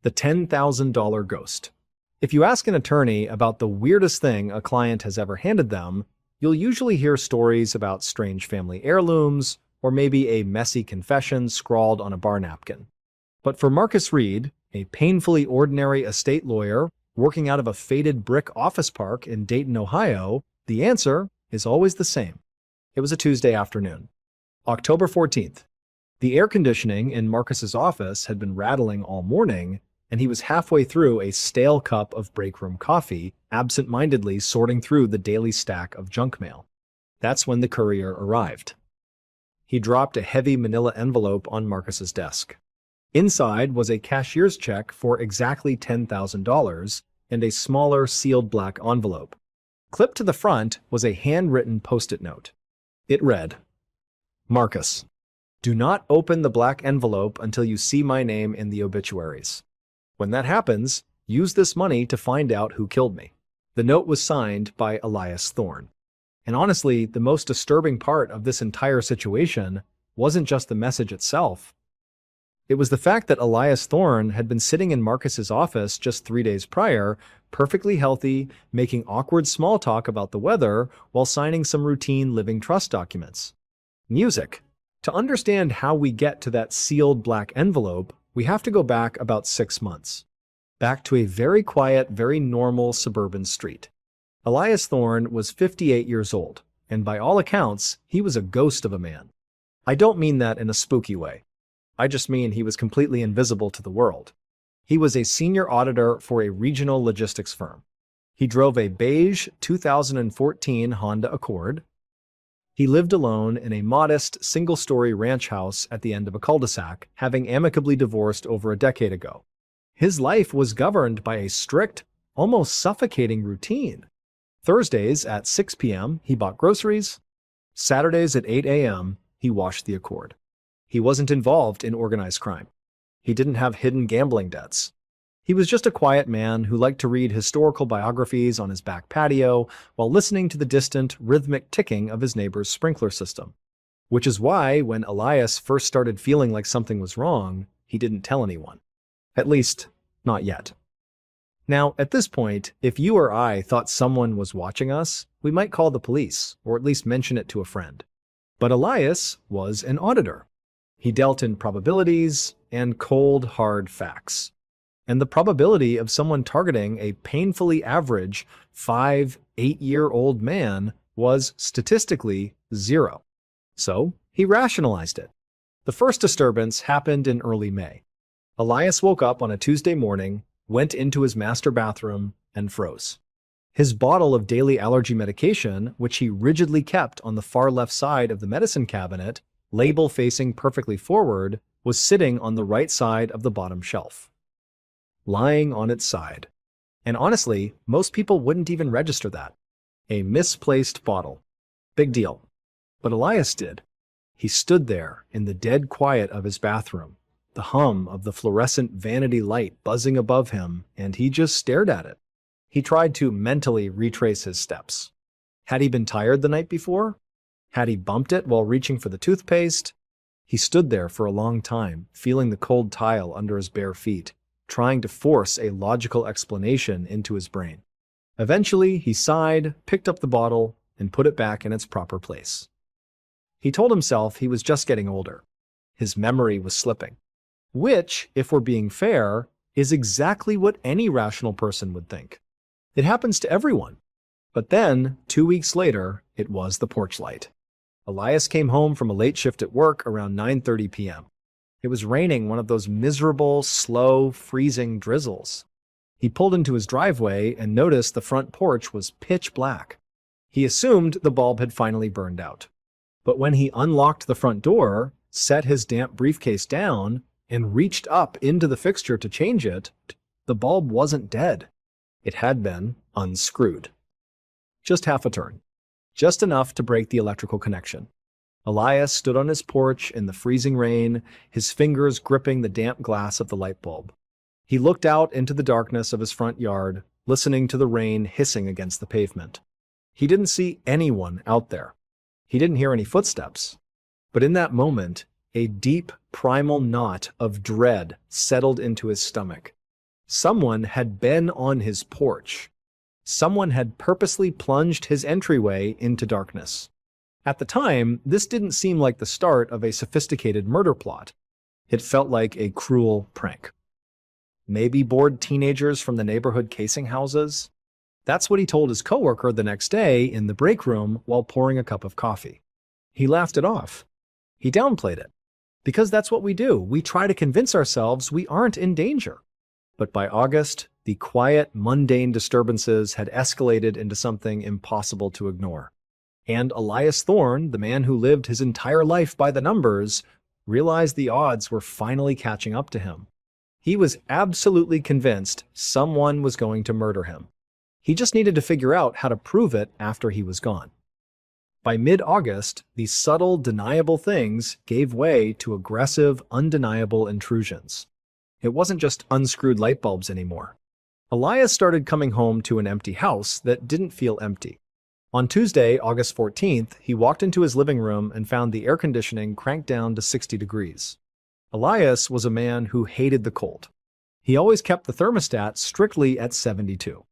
The $10,000 ghost. If you ask an attorney about the weirdest thing a client has ever handed them, you'll usually hear stories about strange family heirlooms, or maybe a messy confession scrawled on a bar napkin. But for Marcus Reed, a painfully ordinary estate lawyer working out of a faded brick office park in Dayton, Ohio, the answer is always the same. It was a Tuesday afternoon, October 14th. The air conditioning in Marcus's office had been rattling all morning, and he was halfway through a stale cup of break-room coffee, absent-mindedly sorting through the daily stack of junk mail. That's when the courier arrived. He dropped a heavy manila envelope on Marcus's desk. Inside was a cashier's check for exactly $10,000 and a smaller sealed black envelope. Clipped to the front was a handwritten post-it note. It read, "Marcus, do not open the black envelope until you see my name in the obituaries. When that happens, use this money to find out who killed me." The note was signed by Elias Thorne. And honestly, the most disturbing part of this entire situation wasn't just the message itself. It was the fact that Elias Thorne had been sitting in Marcus's office just 3 days prior, perfectly healthy, making awkward small talk about the weather while signing some routine living trust documents. Music. To understand how we get to that sealed black envelope, we have to go back about 6 months. Back to a very quiet, very normal suburban street. Elias Thorne was 58 years old, and by all accounts, he was a ghost of a man. I don't mean that in a spooky way. I just mean he was completely invisible to the world. He was a senior auditor for a regional logistics firm. He drove a beige 2014 Honda Accord. He lived alone in a modest, single-story ranch house at the end of a cul-de-sac, having amicably divorced over a decade ago. His life was governed by a strict, almost suffocating routine. Thursdays at 6 p.m., he bought groceries. Saturdays at 8 a.m., he washed the Accord. He wasn't involved in organized crime. He didn't have hidden gambling debts. He was just a quiet man who liked to read historical biographies on his back patio while listening to the distant, rhythmic ticking of his neighbor's sprinkler system. Which is why, when Elias first started feeling like something was wrong, he didn't tell anyone. At least, not yet. Now, at this point, if you or I thought someone was watching us, we might call the police, or at least mention it to a friend. But Elias was an auditor. He dealt in probabilities and cold, hard facts. And the probability of someone targeting a painfully average 8-year-old man was statistically 0. So he rationalized it. The first disturbance happened in early May. Elias woke up on a Tuesday morning, went into his master bathroom, and froze. His bottle of daily allergy medication, which he rigidly kept on the far left side of the medicine cabinet, label facing perfectly forward, was sitting on the right side of the bottom shelf. Lying on its side. And honestly, most people wouldn't even register that. A misplaced bottle. Big deal. But Elias did. He stood there in the dead quiet of his bathroom, the hum of the fluorescent vanity light buzzing above him, and he just stared at it. He tried to mentally retrace his steps. Had he been tired the night before? Had he bumped it while reaching for the toothpaste? He stood there for a long time, feeling the cold tile under his bare feet, trying to force a logical explanation into his brain. Eventually, he sighed, picked up the bottle, and put it back in its proper place. He told himself he was just getting older. His memory was slipping. Which, if we're being fair, is exactly what any rational person would think. It happens to everyone. But then, 2 weeks later, it was the porch light. Elias came home from a late shift at work around 9:30 p.m. It was raining one of those miserable, slow, freezing drizzles. He pulled into his driveway and noticed the front porch was pitch black. He assumed the bulb had finally burned out. But when he unlocked the front door, set his damp briefcase down, and reached up into the fixture to change it, the bulb wasn't dead. It had been unscrewed. Just half a turn. Just enough to break the electrical connection. Elias stood on his porch in the freezing rain, his fingers gripping the damp glass of the light bulb. He looked out into the darkness of his front yard, listening to the rain hissing against the pavement. He didn't see anyone out there. He didn't hear any footsteps. But in that moment, a deep, primal knot of dread settled into his stomach. Someone had been on his porch. Someone had purposely plunged his entryway into darkness. At the time, this didn't seem like the start of a sophisticated murder plot. It felt like a cruel prank. Maybe bored teenagers from the neighborhood casing houses? That's what he told his coworker the next day in the break room while pouring a cup of coffee. He laughed it off. He downplayed it. Because that's what we do. We try to convince ourselves we aren't in danger. But by August, the quiet, mundane disturbances had escalated into something impossible to ignore. And Elias Thorne, the man who lived his entire life by the numbers, realized the odds were finally catching up to him. He was absolutely convinced someone was going to murder him. He just needed to figure out how to prove it after he was gone. By mid-August, these subtle, deniable things gave way to aggressive, undeniable intrusions. It wasn't just unscrewed light bulbs anymore. Elias started coming home to an empty house that didn't feel empty. On Tuesday, August 14th, he walked into his living room and found the air conditioning cranked down to 60 degrees. Elias was a man who hated the cold. He always kept the thermostat strictly at 72.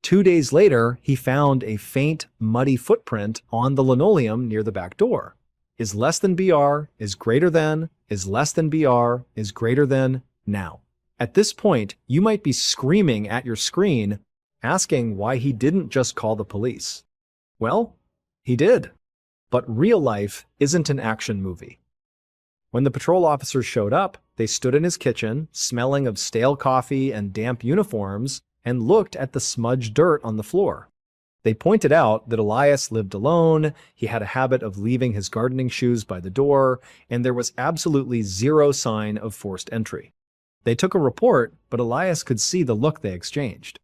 2 days later, he found a faint, muddy footprint on the linoleum near the back door. Is less than BR, is greater than, is less than BR, is greater than, now. At this point, you might be screaming at your screen, asking why he didn't just call the police. Well, he did. But real life isn't an action movie. When the patrol officers showed up, they stood in his kitchen, smelling of stale coffee and damp uniforms, and looked at the smudged dirt on the floor. They pointed out that Elias lived alone, he had a habit of leaving his gardening shoes by the door, and there was absolutely zero sign of forced entry. They took a report, but Elias could see the look they exchanged.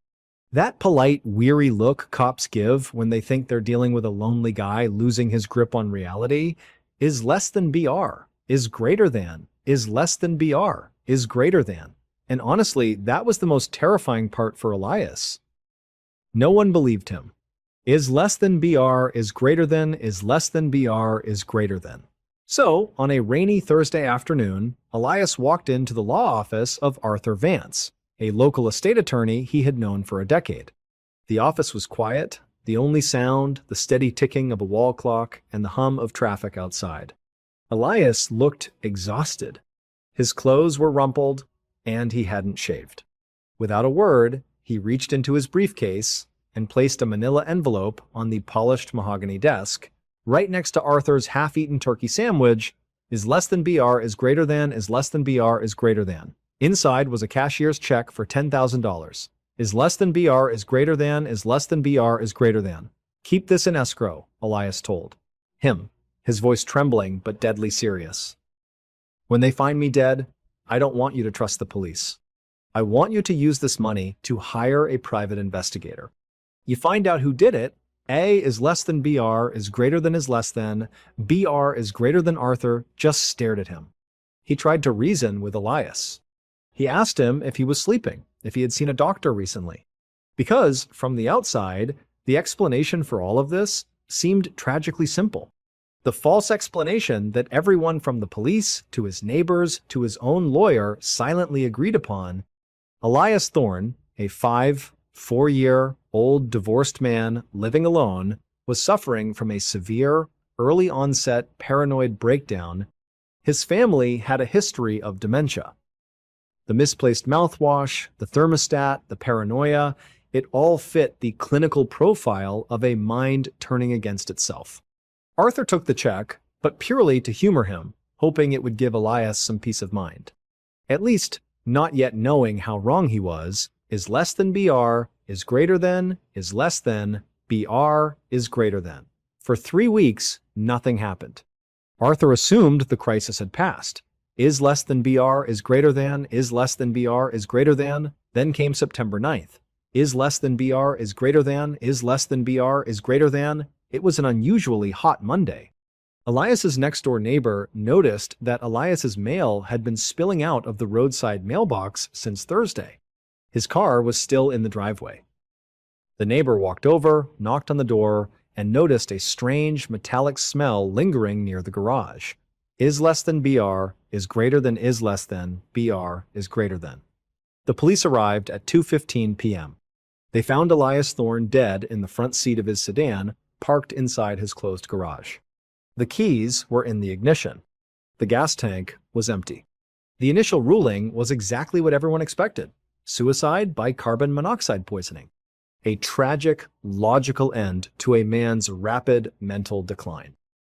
That polite, weary look cops give when they think they're dealing with a lonely guy losing his grip on reality is less than BR, is greater than, is less than BR, is greater than. And honestly, that was the most terrifying part for Elias. No one believed him. Is less than BR is greater than is less than BR is greater than. So, on a rainy Thursday afternoon, Elias walked into the law office of Arthur Vance, a local estate attorney he had known for a decade. The office was quiet, the only sound, the steady ticking of a wall clock, and the hum of traffic outside. Elias looked exhausted. His clothes were rumpled, and he hadn't shaved. Without a word, he reached into his briefcase and placed a manila envelope on the polished mahogany desk, right next to Arthur's half-eaten turkey sandwich. Is less than BR is greater than is less than BR is greater than. Inside was a cashier's check for $10,000. Is less than BR is greater than is less than BR is greater than. Keep this in escrow, Elias told him, his voice trembling but deadly serious. When they find me dead, I don't want you to trust the police. I want you to use this money to hire a private investigator. You find out who did it. A is less than BR is greater than is less than. BR is greater than Arthur just stared at him. He tried to reason with Elias. He asked him if he was sleeping, if he had seen a doctor recently. Because, from the outside, the explanation for all of this seemed tragically simple. The false explanation that everyone from the police to his neighbors to his own lawyer silently agreed upon. Elias Thorne, a 4-year-old divorced man living alone, was suffering from a severe, early-onset paranoid breakdown. His family had a history of dementia. The misplaced mouthwash, the thermostat, the paranoia, it all fit the clinical profile of a mind turning against itself. Arthur took the check, but purely to humor him, hoping it would give Elias some peace of mind. At least, not yet knowing how wrong he was, is less than BR, is greater than, is less than, BR is greater than. For 3 weeks, nothing happened. Arthur assumed the crisis had passed. Is less than BR is greater than, is less than BR is greater than. Then came September 9th. Is less than BR is greater than, is less than BR is greater than. It was an unusually hot Monday. Elias's next-door neighbor noticed that Elias's mail had been spilling out of the roadside mailbox since Thursday. His car was still in the driveway. The neighbor walked over, knocked on the door, and noticed a strange metallic smell lingering near the garage. Is less than BR is greater than is less than BR is greater than. The police arrived at 2:15 p.m. They found Elias Thorne dead in the front seat of his sedan, parked inside his closed garage. The keys were in the ignition. The gas tank was empty. The initial ruling was exactly what everyone expected: suicide by carbon monoxide poisoning. A tragic, logical end to a man's rapid mental decline.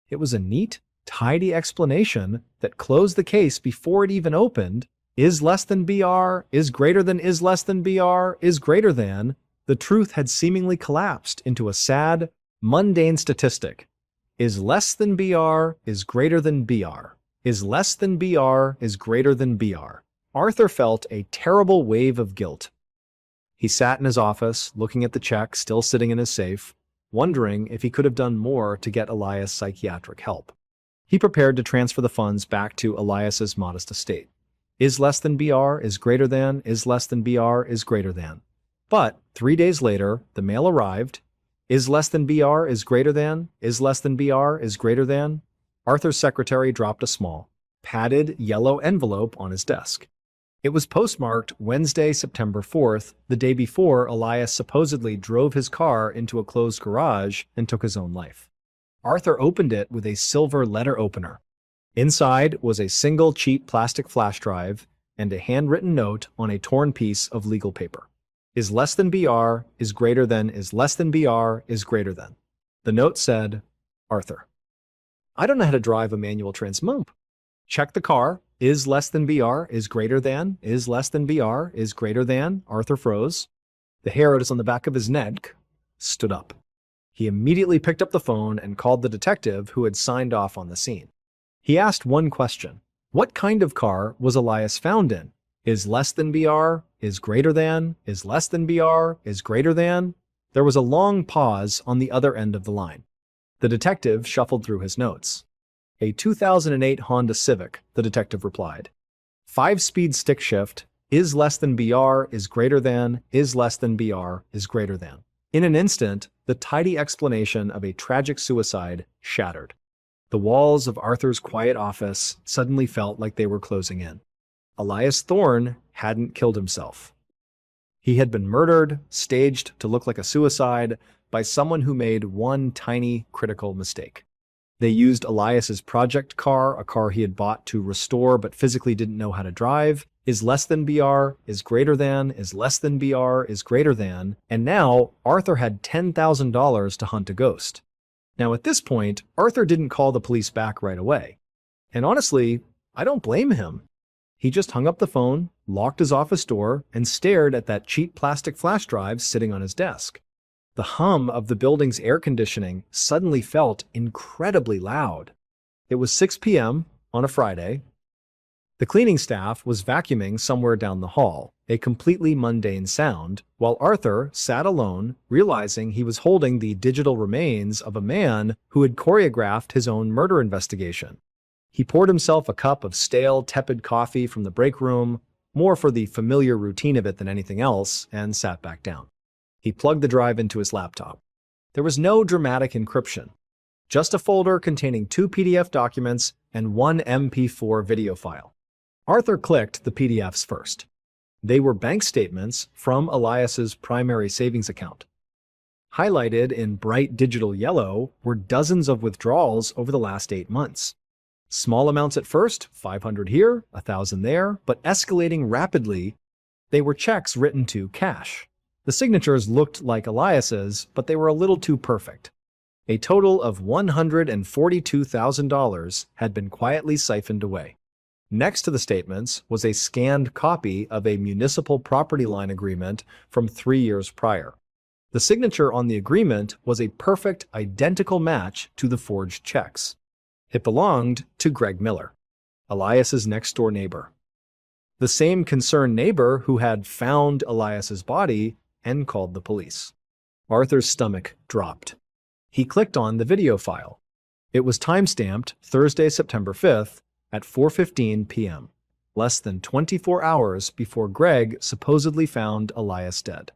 It was a neat, tidy explanation that closed the case before it even opened. Is less than BR, is greater than is less than BR, is greater than. The truth had seemingly collapsed into a sad, mundane statistic. Is less than BR, is greater than BR. Is less than BR, is greater than BR. Arthur felt a terrible wave of guilt. He sat in his office, looking at the check still sitting in his safe, wondering if he could have done more to get Elias psychiatric help. He prepared to transfer the funds back to Elias's modest estate. Is less than BR, is greater than, is less than BR, is greater than. But 3 days later, the mail arrived. Is less than BR, is greater than, is less than BR, is greater than. Arthur's secretary dropped a small, padded yellow envelope on his desk. It was postmarked Wednesday, September 4th, the day before Elias supposedly drove his car into a closed garage and took his own life. Arthur opened it with a silver letter opener. Inside was a single cheap plastic flash drive and a handwritten note on a torn piece of legal paper. Is less than BR, is greater than, is less than BR, is greater than. The note said, Arthur, I don't know how to drive a manual transmission. Check the car. Is less than BR, is greater than, is less than BR, is greater than. Arthur froze. The hairs on the back of his neck stood up. He immediately picked up the phone and called the detective who had signed off on the scene. He asked one question. What kind of car was Elias found in? Is less than BR, is greater than, is less than BR, is greater than? There was a long pause on the other end of the line. The detective shuffled through his notes. A 2008 Honda Civic, the detective replied. 5-speed stick shift, is less than BR, is greater than, is less than BR, is greater than. In an instant, the tidy explanation of a tragic suicide shattered. The walls of Arthur's quiet office suddenly felt like they were closing in. Elias Thorne hadn't killed himself. He had been murdered, staged to look like a suicide, by someone who made one tiny, critical mistake. They used Elias's project car, a car he had bought to restore but physically didn't know how to drive. Is less than BR, is greater than, is less than BR, is greater than, and now Arthur had $10,000 to hunt a ghost. Now at this point, Arthur didn't call the police back right away. And honestly, I don't blame him. He just hung up the phone, locked his office door, and stared at that cheap plastic flash drive sitting on his desk. The hum of the building's air conditioning suddenly felt incredibly loud. It was 6 p.m. on a Friday. The cleaning staff was vacuuming somewhere down the hall, a completely mundane sound, while Arthur sat alone, realizing he was holding the digital remains of a man who had choreographed his own murder investigation. He poured himself a cup of stale, tepid coffee from the break room, more for the familiar routine of it than anything else, and sat back down. He plugged the drive into his laptop. There was no dramatic encryption, just a folder containing 2 PDF documents and 1 MP4 video file. Arthur clicked the PDFs first. They were bank statements from Elias's primary savings account. Highlighted in bright digital yellow were dozens of withdrawals over the last 8 months. Small amounts at first, 500 here, 1,000 there, but escalating rapidly. They were checks written to cash. The signatures looked like Elias's, but they were a little too perfect. A total of $142,000 had been quietly siphoned away. Next to the statements was a scanned copy of a municipal property line agreement from 3 years prior. The signature on the agreement was a perfect, identical match to the forged checks. It belonged to Greg Miller, Elias's next-door neighbor. The same concerned neighbor who had found Elias's body and called the police. Arthur's stomach dropped. He clicked on the video file. It was time-stamped Thursday, September 5th at 4:15 p.m., less than 24 hours before Greg supposedly found Elias dead.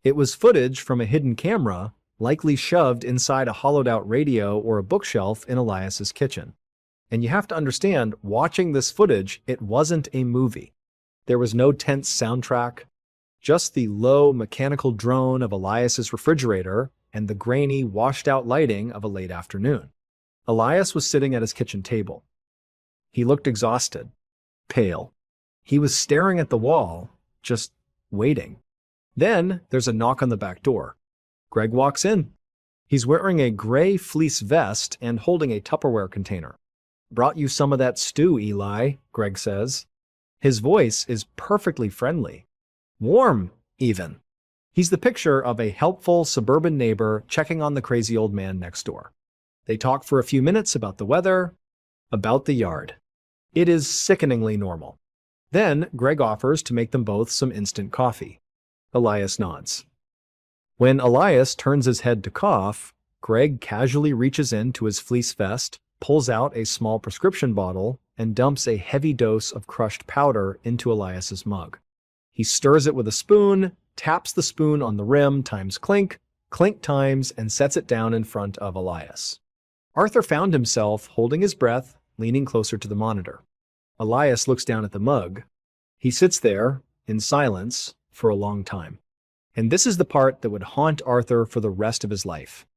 It was footage from a hidden camera, likely shoved inside a hollowed-out radio or a bookshelf in Elias's kitchen. And you have to understand, watching this footage, it wasn't a movie. There was no tense soundtrack, just the low mechanical drone of Elias's refrigerator and the grainy, washed-out lighting of a late afternoon. Elias was sitting at his kitchen table. He looked exhausted, pale. He was staring at the wall, just waiting. Then there's a knock on the back door. Greg walks in. He's wearing a gray fleece vest and holding a Tupperware container. "Brought you some of that stew, Eli," Greg says. His voice is perfectly friendly. Warm, even. He's the picture of a helpful suburban neighbor checking on the crazy old man next door. They talk for a few minutes about the weather, about the yard. It is sickeningly normal. Then Greg offers to make them both some instant coffee. Elias nods. When Elias turns his head to cough, Greg casually reaches into his fleece vest, pulls out a small prescription bottle, and dumps a heavy dose of crushed powder into Elias's mug. He stirs it with a spoon, taps the spoon on the rim times clink, clink times, and sets it down in front of Elias. Arthur found himself holding his breath, leaning closer to the monitor. Elias looks down at the mug. He sits there, in silence, for a long time. And this is the part that would haunt Arthur for the rest of his life.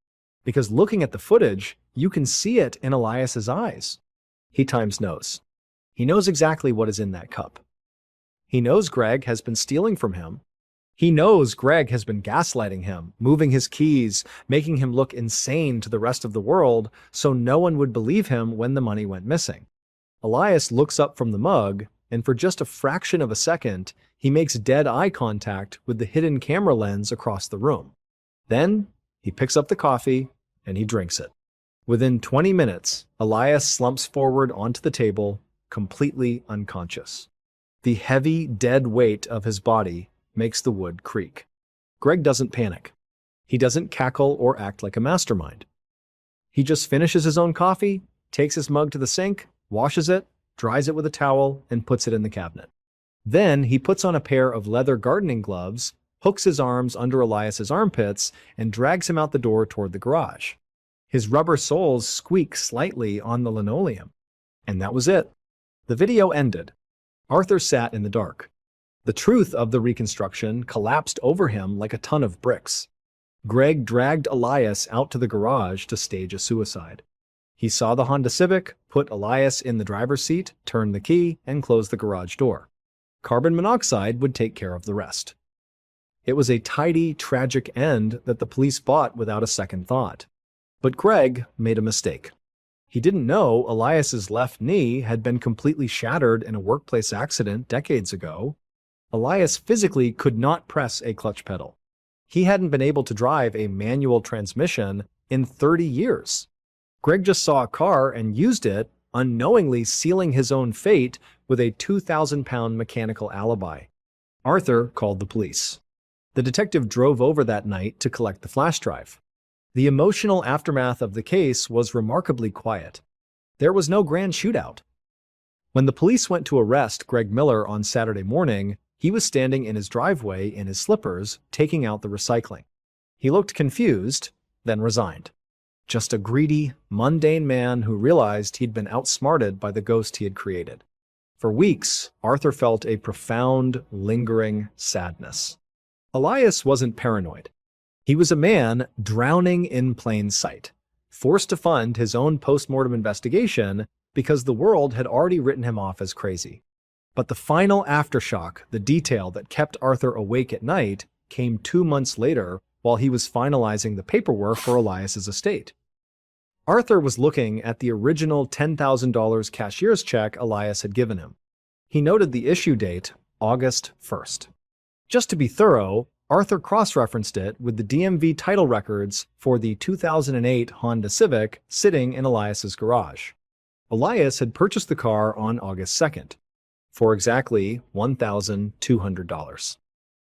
Because looking at the footage, you can see it in Elias's eyes. He knows. He knows exactly what is in that cup. He knows Greg has been stealing from him. He knows Greg has been gaslighting him, moving his keys, making him look insane to the rest of the world so no one would believe him when the money went missing. Elias looks up from the mug, and for just a fraction of a second, he makes dead eye contact with the hidden camera lens across the room. Then, he picks up the coffee, and he drinks it. Within 20 minutes, Elias slumps forward onto the table, completely unconscious. The heavy, dead weight of his body makes the wood creak. Greg doesn't panic. He doesn't cackle or act like a mastermind. He just finishes his own coffee, takes his mug to the sink, washes it, dries it with a towel, and puts it in the cabinet. Then he puts on a pair of leather gardening gloves, hooks his arms under Elias's armpits, and drags him out the door toward the garage. His rubber soles squeak slightly on the linoleum. And that was it. The video ended. Arthur sat in the dark. The truth of the reconstruction collapsed over him like a ton of bricks. Greg dragged Elias out to the garage to stage a suicide. He saw the Honda Civic, put Elias in the driver's seat, turn the key, and close the garage door. Carbon monoxide would take care of the rest. It was a tidy, tragic end that the police bought without a second thought. But Greg made a mistake. He didn't know Elias's left knee had been completely shattered in a workplace accident decades ago. Elias physically could not press a clutch pedal. He hadn't been able to drive a manual transmission in 30 years. Greg just saw a car and used it, unknowingly sealing his own fate with a 2,000-pound mechanical alibi. Arthur called the police. The detective drove over that night to collect the flash drive. The emotional aftermath of the case was remarkably quiet. There was no grand shootout. When the police went to arrest Greg Miller on Saturday morning, he was standing in his driveway in his slippers, taking out the recycling. He looked confused, then resigned. Just a greedy, mundane man who realized he'd been outsmarted by the ghost he had created. For weeks, Arthur felt a profound, lingering sadness. Elias wasn't paranoid. He was a man drowning in plain sight, forced to fund his own post-mortem investigation because the world had already written him off as crazy. But the final aftershock, the detail that kept Arthur awake at night, came 2 months later while he was finalizing the paperwork for Elias's estate. Arthur was looking at the original $10,000 cashier's check Elias had given him. He noted the issue date, August 1st. Just to be thorough, Arthur cross-referenced it with the DMV title records for the 2008 Honda Civic sitting in Elias's garage. Elias had purchased the car on August 2nd for exactly $1,200.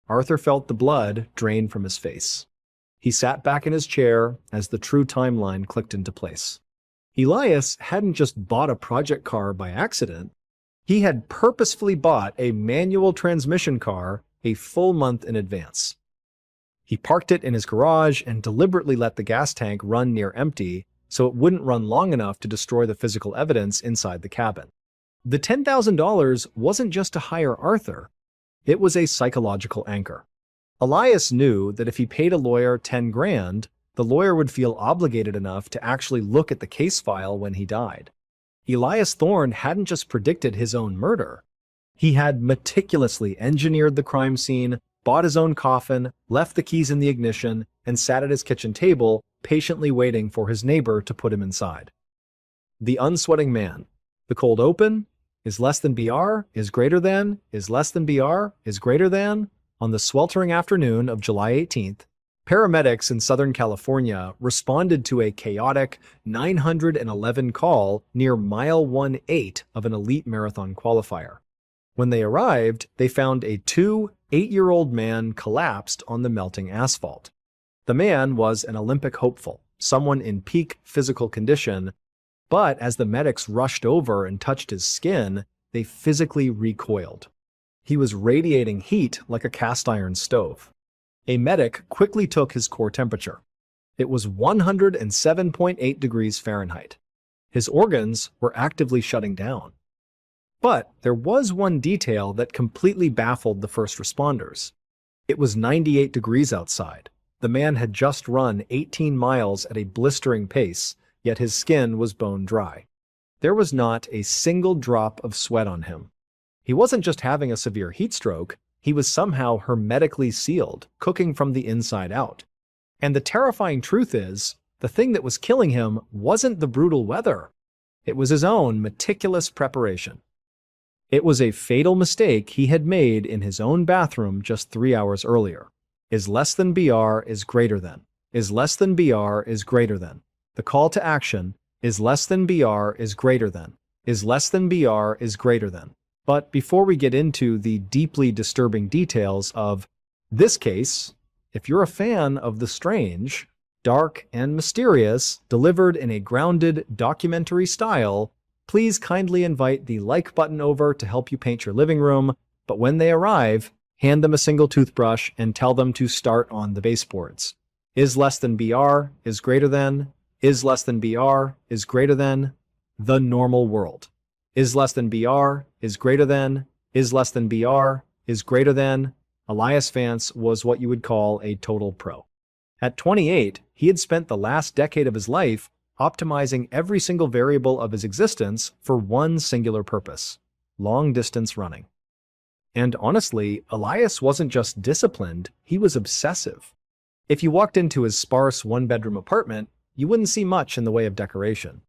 Arthur felt the blood drain from his face. He sat back in his chair as the true timeline clicked into place. Elias hadn't just bought a project car by accident. He had purposefully bought a manual transmission car a full month in advance. He parked it in his garage and deliberately let the gas tank run near empty so it wouldn't run long enough to destroy the physical evidence inside the cabin. The $10,000 wasn't just to hire Arthur. It was a psychological anchor. Elias knew that if he paid a lawyer 10 grand, the lawyer would feel obligated enough to actually look at the case file when he died. Elias Thorne hadn't just predicted his own murder. He had meticulously engineered the crime scene, bought his own coffin, left the keys in the ignition, and sat at his kitchen table, patiently waiting for his neighbor to put him inside. The unsweating man. The cold open is less than BR, is greater than, is less than BR, is greater than. On the sweltering afternoon of July 18th, paramedics in Southern California responded to a chaotic 911 call near mile 18 of an elite marathon qualifier. When they arrived, they found a 8-year-old man collapsed on the melting asphalt. The man was an Olympic hopeful, someone in peak physical condition, but as the medics rushed over and touched his skin, they physically recoiled. He was radiating heat like a cast iron stove. A medic quickly took his core temperature. It was 107.8 degrees Fahrenheit. His organs were actively shutting down. But there was one detail that completely baffled the first responders. It was 98 degrees outside. The man had just run 18 miles at a blistering pace, yet his skin was bone dry. There was not a single drop of sweat on him. He wasn't just having a severe heat stroke, he was somehow hermetically sealed, cooking from the inside out. And the terrifying truth is, the thing that was killing him wasn't the brutal weather. It was his own meticulous preparation. It was a fatal mistake he had made in his own bathroom just 3 hours earlier. Is less than BR is greater than. Is less than BR is greater than. The call to action is less than BR is greater than. Is less than BR is greater than. But before we get into the deeply disturbing details of this case, if you're a fan of the strange, dark, and mysterious, delivered in a grounded, documentary style, please kindly invite the like button over to help you paint your living room, but when they arrive, hand them a single toothbrush and tell them to start on the baseboards. Is less than BR is greater than. Is less than BR is greater than. The normal world. Is less than BR is greater than. Is less than BR is greater than. Elias Vance was what you would call a total pro. At 28, he had spent the last decade of his life optimizing every single variable of his existence for one singular purpose: long-distance running. And honestly, Elias wasn't just disciplined, he was obsessive. If you walked into his sparse one-bedroom apartment, you wouldn't see much in the way of decoration.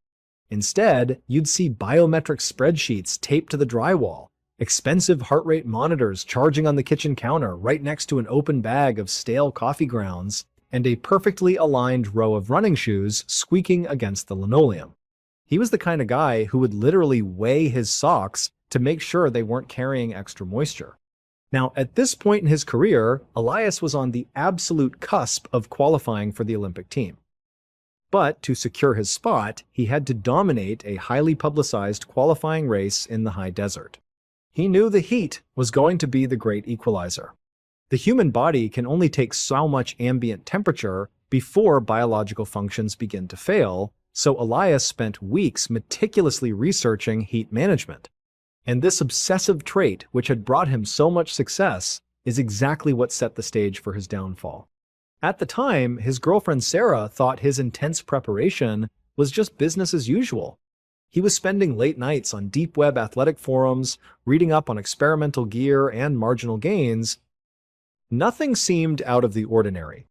Instead, you'd see biometric spreadsheets taped to the drywall, expensive heart rate monitors charging on the kitchen counter right next to an open bag of stale coffee grounds, and a perfectly aligned row of running shoes squeaking against the linoleum. He was the kind of guy who would literally weigh his socks to make sure they weren't carrying extra moisture. Now, at this point in his career, Elias was on the absolute cusp of qualifying for the Olympic team. But to secure his spot, he had to dominate a highly publicized qualifying race in the high desert. He knew the heat was going to be the great equalizer. The human body can only take so much ambient temperature before biological functions begin to fail, so Elias spent weeks meticulously researching heat management. And this obsessive trait, which had brought him so much success, is exactly what set the stage for his downfall. At the time, his girlfriend Sarah thought his intense preparation was just business as usual. He was spending late nights on deep web athletic forums, reading up on experimental gear and marginal gains. Nothing seemed out of the ordinary.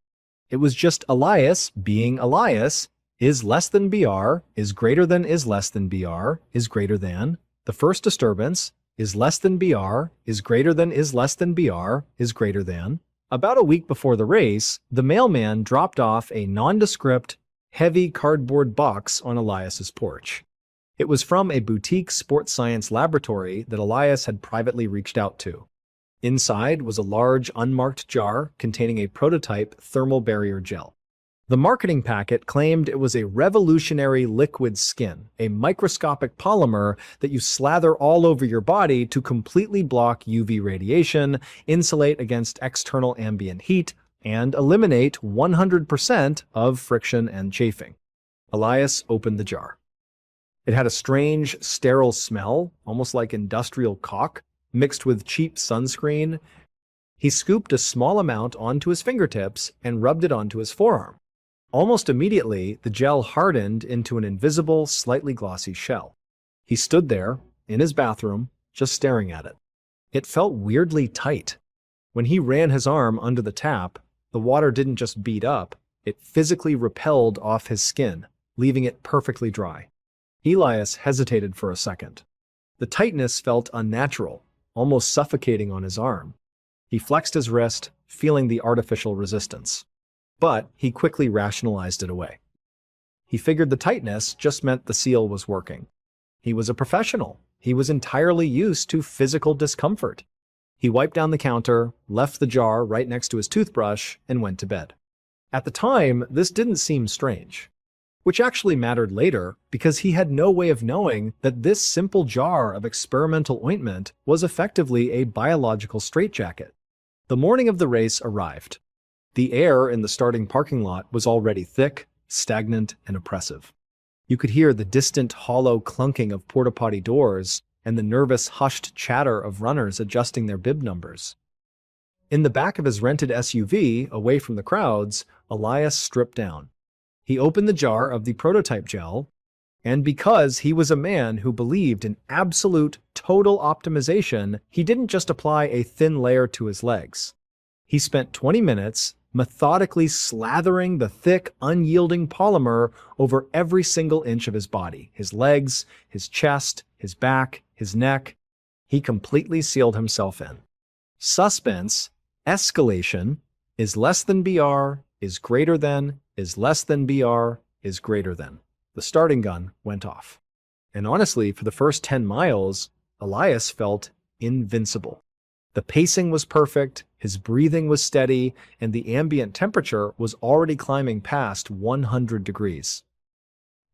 It was just Elias being Elias. Is less than BR, is greater than is less than BR, is greater than. The first disturbance, is less than BR, is greater than is less than BR, is greater than. About a week before the race, the mailman dropped off a nondescript, heavy cardboard box on Elias's porch. It was from a boutique sports science laboratory that Elias had privately reached out to. Inside was a large, unmarked jar containing a prototype thermal barrier gel. The marketing packet claimed it was a revolutionary liquid skin, a microscopic polymer that you slather all over your body to completely block UV radiation, insulate against external ambient heat, and eliminate 100% of friction and chafing. Elias opened the jar. It had a strange, sterile smell, almost like industrial caulk, mixed with cheap sunscreen. He scooped a small amount onto his fingertips and rubbed it onto his forearm. Almost immediately, the gel hardened into an invisible, slightly glossy shell. He stood there, in his bathroom, just staring at it. It felt weirdly tight. When he ran his arm under the tap, the water didn't just beat up, it physically repelled off his skin, leaving it perfectly dry. Elias hesitated for a second. The tightness felt unnatural, almost suffocating on his arm. He flexed his wrist, feeling the artificial resistance. But he quickly rationalized it away. He figured the tightness just meant the seal was working. He was a professional. He was entirely used to physical discomfort. He wiped down the counter, left the jar right next to his toothbrush, and went to bed. At the time, this didn't seem strange, which actually mattered later because he had no way of knowing that this simple jar of experimental ointment was effectively a biological straitjacket. The morning of the race arrived. The air in the starting parking lot was already thick, stagnant, and oppressive. You could hear the distant, hollow clunking of porta-potty doors and the nervous, hushed chatter of runners adjusting their bib numbers. In the back of his rented SUV, away from the crowds, Elias stripped down. He opened the jar of the prototype gel, and because he was a man who believed in absolute, total optimization, he didn't just apply a thin layer to his legs. He spent 20 minutes methodically slathering the thick, unyielding polymer over every single inch of his body, his legs, his chest, his back, his neck. He completely sealed himself in. Suspense, escalation, is less than BR, is greater than, is less than BR, is greater than. The starting gun went off. And honestly, for the first 10 miles, Elias felt invincible. The pacing was perfect, his breathing was steady, and the ambient temperature was already climbing past 100 degrees.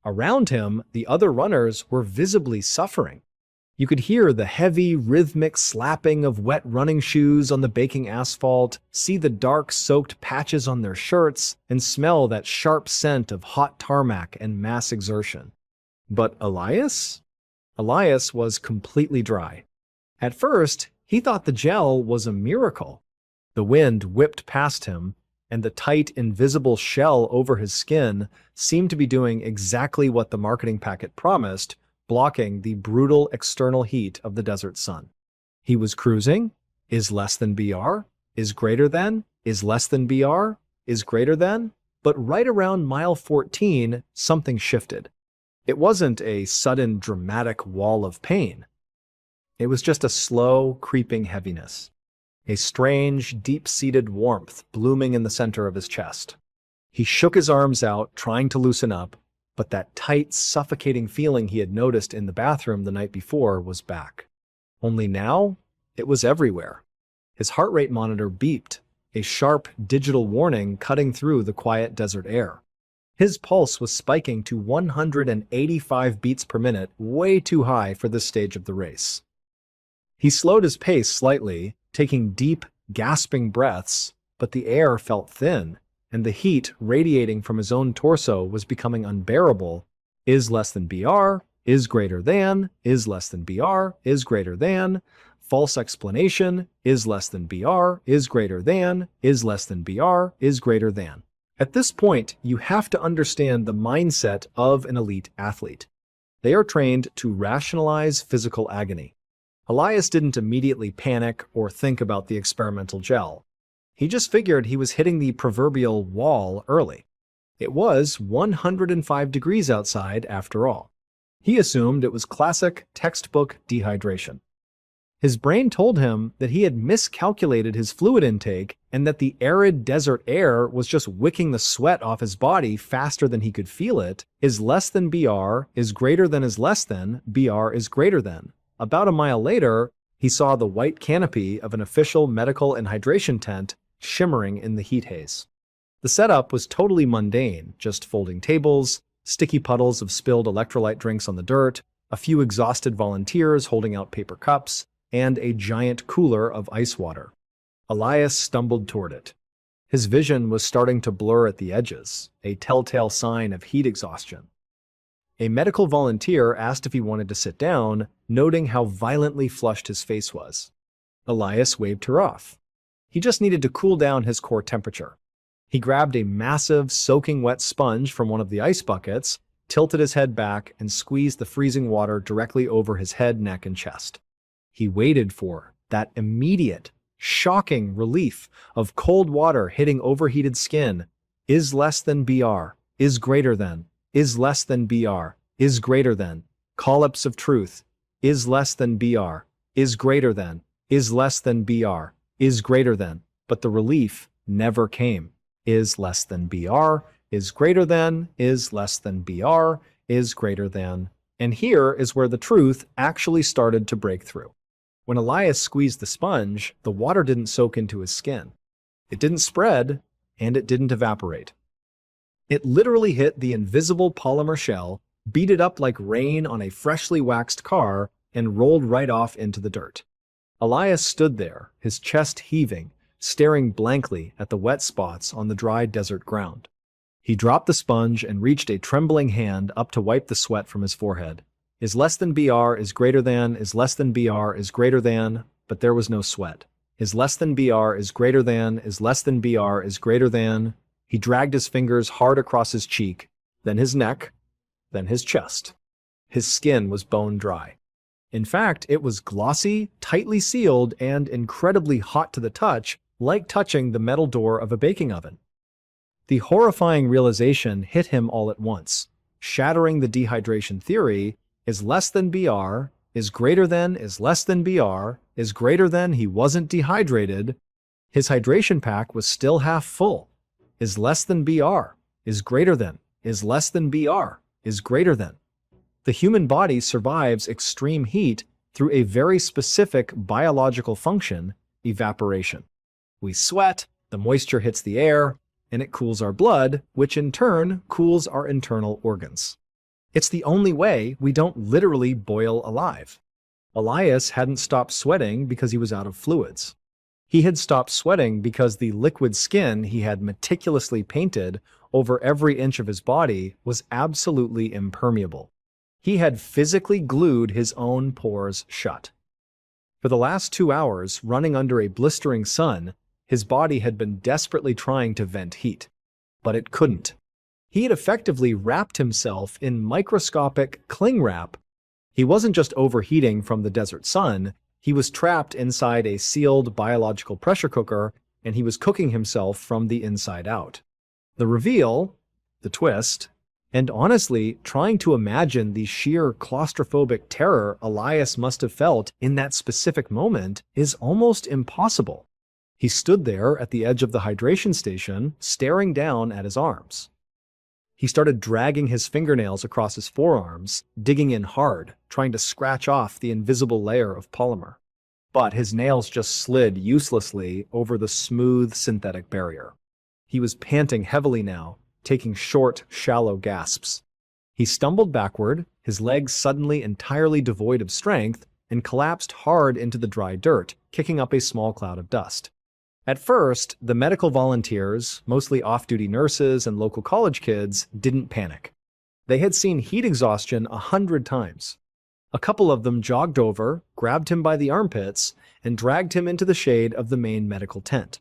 Around him, the other runners were visibly suffering. You could hear the heavy, rhythmic slapping of wet running shoes on the baking asphalt, see the dark, soaked patches on their shirts, and smell that sharp scent of hot tarmac and mass exertion. But Elias? Elias was completely dry. At first, he thought the gel was a miracle. The wind whipped past him, and the tight, invisible shell over his skin seemed to be doing exactly what the marketing packet promised, blocking the brutal external heat of the desert sun. He was cruising, is less than BR, is greater than, is less than BR, is greater than, but right around mile 14, something shifted. It wasn't a sudden, dramatic wall of pain. It was just a slow, creeping heaviness. A strange, deep-seated warmth blooming in the center of his chest. He shook his arms out, trying to loosen up, but that tight, suffocating feeling he had noticed in the bathroom the night before was back. Only now, it was everywhere. His heart rate monitor beeped, a sharp, digital warning cutting through the quiet desert air. His pulse was spiking to 185 beats per minute, way too high for this stage of the race. He slowed his pace slightly, taking deep, gasping breaths, but the air felt thin, and the heat radiating from his own torso was becoming unbearable. Is less than BR, is greater than, is less than BR, is greater than, false explanation, is less than BR, is greater than, is less than BR, is greater than. At this point, you have to understand the mindset of an elite athlete. They are trained to rationalize physical agony. Elias didn't immediately panic or think about the experimental gel. He just figured he was hitting the proverbial wall early. It was 105 degrees outside after all. He assumed it was classic textbook dehydration. His brain told him that he had miscalculated his fluid intake and that the arid desert air was just wicking the sweat off his body faster than he could feel it. Is less than BR, is greater than is less than, BR is greater than. About a mile later, he saw the white canopy of an official medical and hydration tent shimmering in the heat haze. The setup was totally mundane, just folding tables, sticky puddles of spilled electrolyte drinks on the dirt, a few exhausted volunteers holding out paper cups, and a giant cooler of ice water. Elias stumbled toward it. His vision was starting to blur at the edges, a telltale sign of heat exhaustion. A medical volunteer asked if he wanted to sit down, noting how violently flushed his face was. Elias waved her off. He just needed to cool down his core temperature. He grabbed a massive, soaking wet sponge from one of the ice buckets, tilted his head back, and squeezed the freezing water directly over his head, neck, and chest. He waited for that immediate, shocking relief of cold water hitting overheated skin. Is less than BR, is greater than, is less than BR, is greater than, collapse of truth, is less than BR, is greater than, is less than BR, is greater than, but the relief never came. Is less than BR, is greater than, is less than BR, is greater than. And here is where the truth actually started to break through. When Elias squeezed the sponge, the water didn't soak into his skin. It didn't spread, and it didn't evaporate. It literally hit the invisible polymer shell, beat it up like rain on a freshly waxed car, and rolled right off into the dirt. Elias stood there, his chest heaving, staring blankly at the wet spots on the dry desert ground. He dropped the sponge and reached a trembling hand up to wipe the sweat from his forehead. Is less than BR, is greater than, is less than BR, is greater than, but there was no sweat. Is less than BR, is greater than, is less than BR, is greater than. He dragged his fingers hard across his cheek, then his neck, then his chest. His skin was bone dry. In fact, it was glossy, tightly sealed, and incredibly hot to the touch, like touching the metal door of a baking oven. The horrifying realization hit him all at once, shattering the dehydration theory. Is less than BR, is greater than, is less than BR, is greater than. He wasn't dehydrated. His hydration pack was still half full. Is less than BR, is greater than, is less than BR, is greater than. The human body survives extreme heat through a very specific biological function, evaporation. We sweat, the moisture hits the air, and it cools our blood, which in turn cools our internal organs. It's the only way we don't literally boil alive. Elias hadn't stopped sweating because he was out of fluids. He had stopped sweating because the liquid skin he had meticulously painted over every inch of his body was absolutely impermeable. He had physically glued his own pores shut. For the last 2 hours, running under a blistering sun, his body had been desperately trying to vent heat, but it couldn't. He had effectively wrapped himself in microscopic cling wrap. He wasn't just overheating from the desert sun, he was trapped inside a sealed biological pressure cooker, and he was cooking himself from the inside out. The reveal, the twist, and honestly, trying to imagine the sheer claustrophobic terror Elias must have felt in that specific moment is almost impossible. He stood there at the edge of the hydration station, staring down at his arms. He started dragging his fingernails across his forearms, digging in hard, trying to scratch off the invisible layer of polymer. But his nails just slid uselessly over the smooth synthetic barrier. He was panting heavily now, taking short, shallow gasps. He stumbled backward, his legs suddenly entirely devoid of strength, and collapsed hard into the dry dirt, kicking up a small cloud of dust. At first, the medical volunteers, mostly off-duty nurses and local college kids, didn't panic. They had seen heat exhaustion 100 times. A couple of them jogged over, grabbed him by the armpits, and dragged him into the shade of the main medical tent.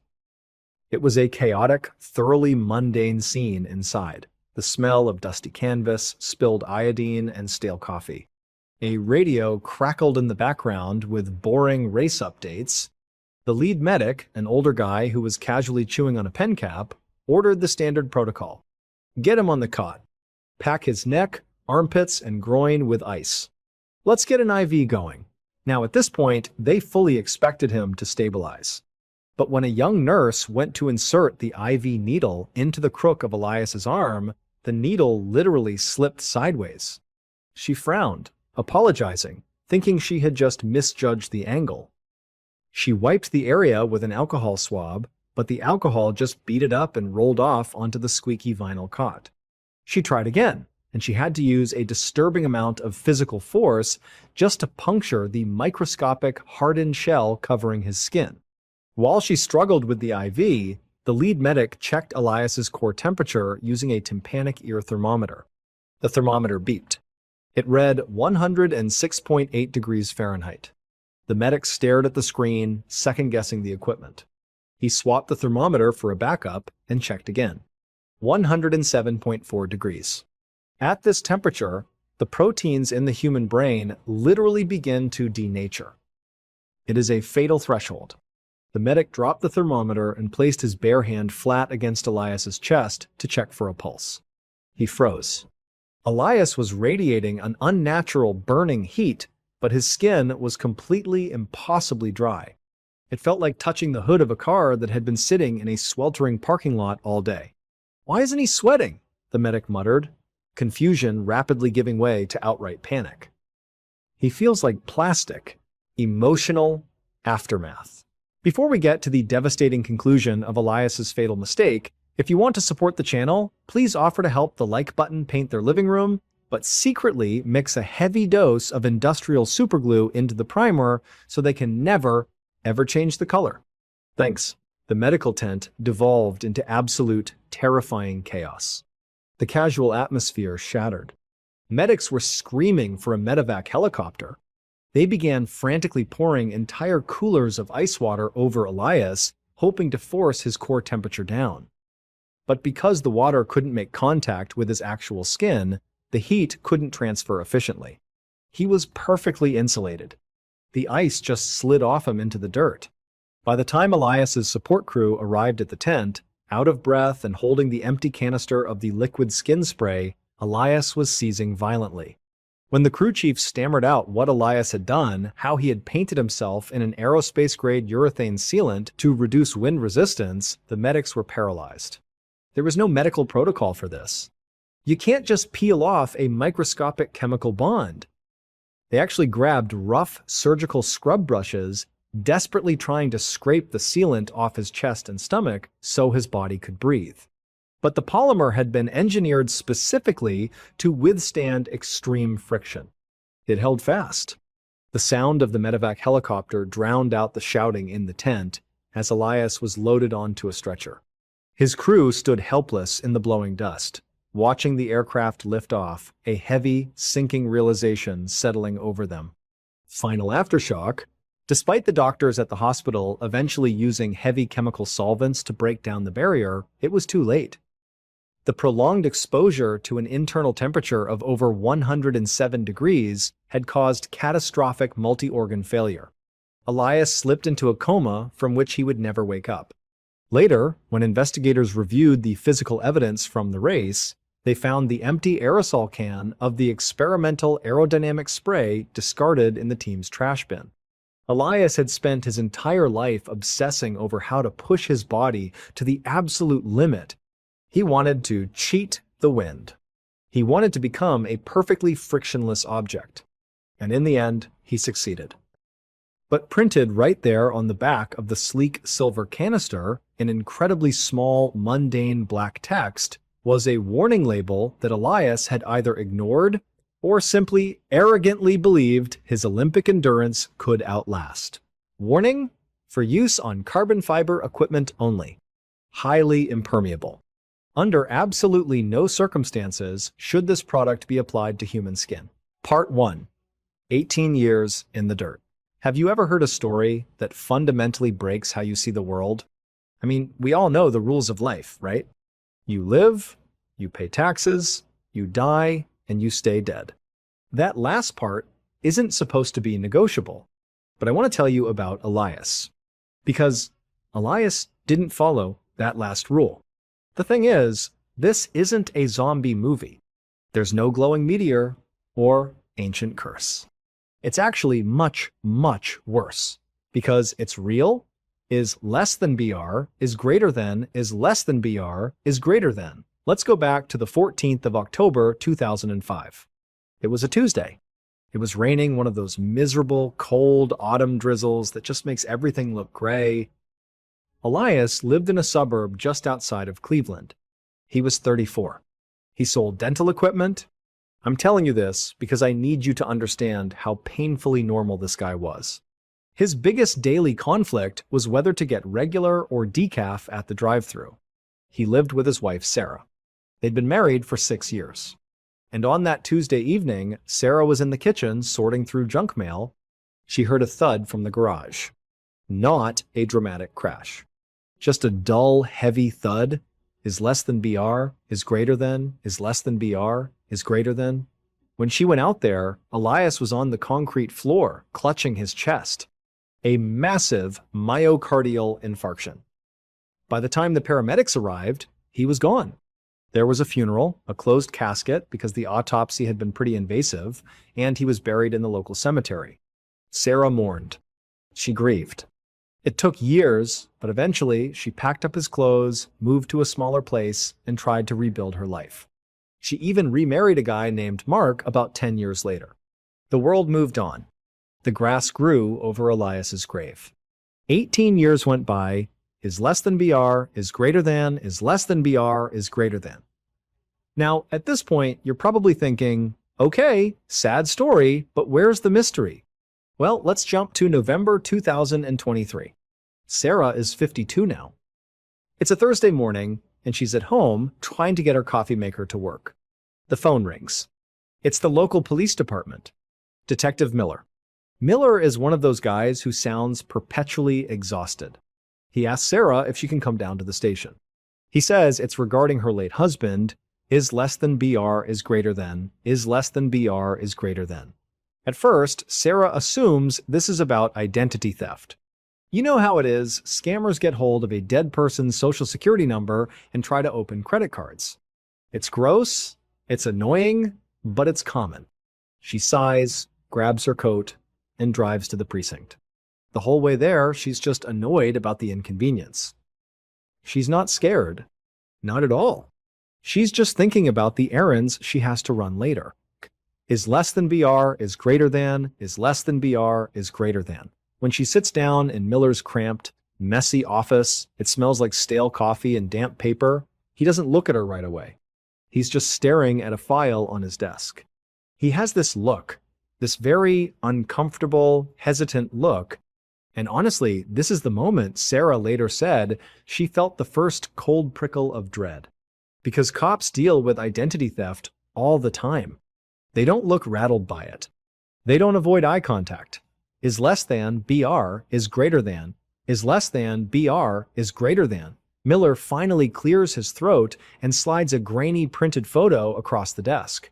It was a chaotic, thoroughly mundane scene inside, the smell of dusty canvas, spilled iodine, and stale coffee. A radio crackled in the background with boring race updates. The lead medic, an older guy who was casually chewing on a pen cap, ordered the standard protocol. Get him on the cot. Pack his neck, armpits, and groin with ice. Let's get an IV going. Now at this point, they fully expected him to stabilize. But when a young nurse went to insert the IV needle into the crook of Elias's arm, the needle literally slipped sideways. She frowned, apologizing, thinking she had just misjudged the angle. She wiped the area with an alcohol swab, but the alcohol just beat it up and rolled off onto the squeaky vinyl cot. She tried again, and she had to use a disturbing amount of physical force just to puncture the microscopic hardened shell covering his skin. While she struggled with the IV, the lead medic checked Elias's core temperature using a tympanic ear thermometer. The thermometer beeped. It read 106.8 degrees Fahrenheit. The medic stared at the screen, second-guessing the equipment. He swapped the thermometer for a backup and checked again. 107.4 degrees. At this temperature, the proteins in the human brain literally begin to denature. It is a fatal threshold. The medic dropped the thermometer and placed his bare hand flat against Elias's chest to check for a pulse. He froze. Elias was radiating an unnatural burning heat, but his skin was completely impossibly dry. It felt like touching the hood of a car that had been sitting in a sweltering parking lot all day. "Why isn't he sweating?" the medic muttered, confusion rapidly giving way to outright panic. "He feels like plastic." Emotional aftermath. Before we get to the devastating conclusion of Elias's fatal mistake, if you want to support the channel, please offer to help the like button paint their living room, but secretly mix a heavy dose of industrial superglue into the primer so they can never, ever change the color. Thanks. The medical tent devolved into absolute, terrifying chaos. The casual atmosphere shattered. Medics were screaming for a medevac helicopter. They began frantically pouring entire coolers of ice water over Elias, hoping to force his core temperature down. But because the water couldn't make contact with his actual skin, the heat couldn't transfer efficiently. He was perfectly insulated. The ice just slid off him into the dirt. By the time Elias's support crew arrived at the tent, out of breath and holding the empty canister of the liquid skin spray, Elias was seizing violently. When the crew chief stammered out what Elias had done, how he had painted himself in an aerospace-grade urethane sealant to reduce wind resistance, the medics were paralyzed. There was no medical protocol for this. You can't just peel off a microscopic chemical bond. They actually grabbed rough surgical scrub brushes, desperately trying to scrape the sealant off his chest and stomach so his body could breathe. But the polymer had been engineered specifically to withstand extreme friction. It held fast. The sound of the medevac helicopter drowned out the shouting in the tent as Elias was loaded onto a stretcher. His crew stood helpless in the blowing dust, watching the aircraft lift off, a heavy, sinking realization settling over them. Final aftershock. Despite the doctors at the hospital eventually using heavy chemical solvents to break down the barrier, it was too late. The prolonged exposure to an internal temperature of over 107 degrees had caused catastrophic multi-organ failure. Elias slipped into a coma from which he would never wake up. Later, when investigators reviewed the physical evidence from the race, they found the empty aerosol can of the experimental aerodynamic spray discarded in the team's trash bin. Elias had spent his entire life obsessing over how to push his body to the absolute limit. He wanted to cheat the wind. He wanted to become a perfectly frictionless object. And in the end, he succeeded. But printed right there on the back of the sleek silver canister, in incredibly small, mundane black text, was a warning label that Elias had either ignored or simply arrogantly believed his Olympic endurance could outlast. Warning: for use on carbon fiber equipment only. Highly impermeable. Under absolutely no circumstances should this product be applied to human skin. Part 1. 18 years in the dirt. Have you ever heard a story that fundamentally breaks how you see the world? I mean, we all know the rules of life, right? You live, you pay taxes, you die, and you stay dead. That last part isn't supposed to be negotiable, but I want to tell you about Elias. Because Elias didn't follow that last rule. The thing is, this isn't a zombie movie. There's no glowing meteor or ancient curse. It's actually much, much worse. Because it's real, is less than BR, is greater than, is less than BR, is greater than. Let's go back to the 14th of October, 2005. It was a Tuesday. It was raining, one of those miserable, cold autumn drizzles that just makes everything look gray. Elias lived in a suburb just outside of Cleveland. He was 34. He sold dental equipment. I'm telling you this because I need you to understand how painfully normal this guy was. His biggest daily conflict was whether to get regular or decaf at the drive-thru. He lived with his wife, Sarah. They'd been married for 6 years. And on that Tuesday evening, Sarah was in the kitchen sorting through junk mail. She heard a thud from the garage. Not a dramatic crash. Just a dull, heavy thud. Is less than BR, is greater than, is less than BR, is greater than. When she went out there, Elias was on the concrete floor, clutching his chest. A massive myocardial infarction. By the time the paramedics arrived, he was gone. There was a funeral, a closed casket because the autopsy had been pretty invasive, and he was buried in the local cemetery. Sarah mourned. She grieved. It took years, but eventually she packed up his clothes, moved to a smaller place, and tried to rebuild her life. She even remarried a guy named Mark about 10 years later. The world moved on. The grass grew over Elias's grave. 18 years went by. Is less than BR, is greater than, is less than BR, is greater than. Now, at this point, you're probably thinking, okay, sad story, but where's the mystery? Well, let's jump to November 2023. Sarah is 52 now. It's a Thursday morning, and she's at home trying to get her coffee maker to work. The phone rings. It's the local police department. Detective Miller. Miller is one of those guys who sounds perpetually exhausted. He asks Sarah if she can come down to the station. He says it's regarding her late husband. Is less than BR is greater than, is less than BR is greater than. At first, Sarah assumes this is about identity theft. You know how it is, scammers get hold of a dead person's social security number and try to open credit cards. It's gross, it's annoying, but it's common. She sighs, grabs her coat, and drives to the precinct. The whole way there, she's just annoyed about the inconvenience. She's not scared. Not at all. She's just thinking about the errands she has to run later. Is less than BR is greater than, is less than BR is greater than. When she sits down in Miller's cramped, messy office, it smells like stale coffee and damp paper. He doesn't look at her right away. He's just staring at a file on his desk. He has this look, this very uncomfortable, hesitant look. And honestly, this is the moment Sarah later said she felt the first cold prickle of dread. Because cops deal with identity theft all the time. They don't look rattled by it. They don't avoid eye contact. Is less than BR is greater than, is less than BR is greater than. Miller finally clears his throat and slides a grainy printed photo across the desk.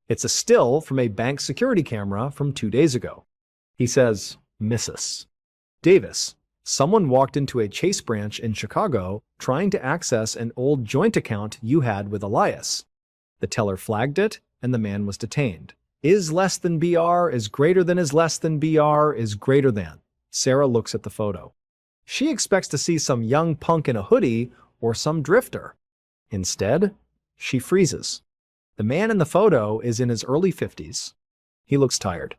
It's a still from a bank security camera from 2 days ago. He says, Mrs. Davis, someone walked into a Chase branch in Chicago trying to access an old joint account you had with Elias. The teller flagged it, and the man was detained. Is less than BR is greater than is less than BR is greater than. Sarah looks at the photo. She expects to see some young punk in a hoodie or some drifter. Instead, she freezes. The man in the photo is in his early 50s. He looks tired.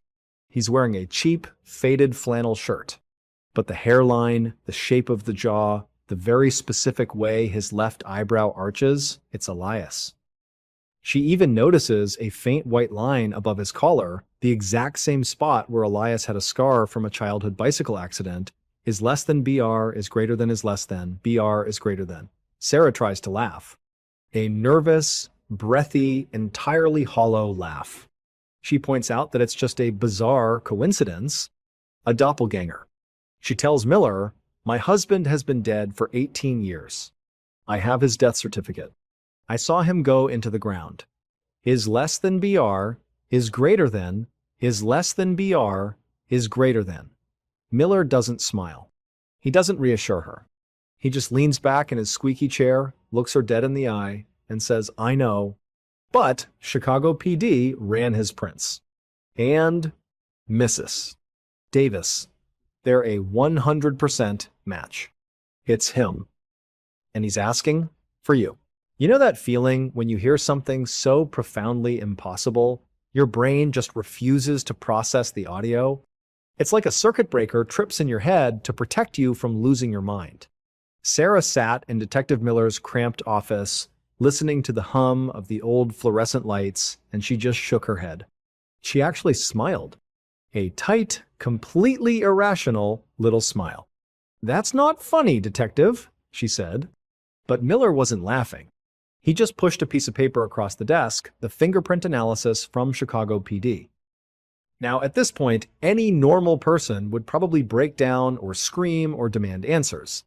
He's wearing a cheap, faded flannel shirt. But the hairline, the shape of the jaw, the very specific way his left eyebrow arches, it's Elias. She even notices a faint white line above his collar, the exact same spot where Elias had a scar from a childhood bicycle accident. Is less than BR is greater than is less than, BR is greater than. Sarah tries to laugh. A nervous, breathy, entirely hollow laugh. She points out that it's just a bizarre coincidence, a doppelganger. She tells Miller, my husband has been dead for 18 years. I have his death certificate. I saw him go into the ground. Is less than BR is greater than, is less than BR is greater than. Miller doesn't smile. He doesn't reassure her. He just leans back in his squeaky chair, looks her dead in the eye, and says, I know. But Chicago PD ran his prints. And Mrs. Davis. They're a 100% match. It's him. And he's asking for you. You know that feeling when you hear something so profoundly impossible, your brain just refuses to process the audio? It's like a circuit breaker trips in your head to protect you from losing your mind. Sarah sat in Detective Miller's cramped office, listening to the hum of the old fluorescent lights, and she just shook her head. She actually smiled. A tight, completely irrational little smile. That's not funny, Detective, she said. But Miller wasn't laughing. He just pushed a piece of paper across the desk, the fingerprint analysis from Chicago PD. Now, at this point, any normal person would probably break down or scream or demand answers.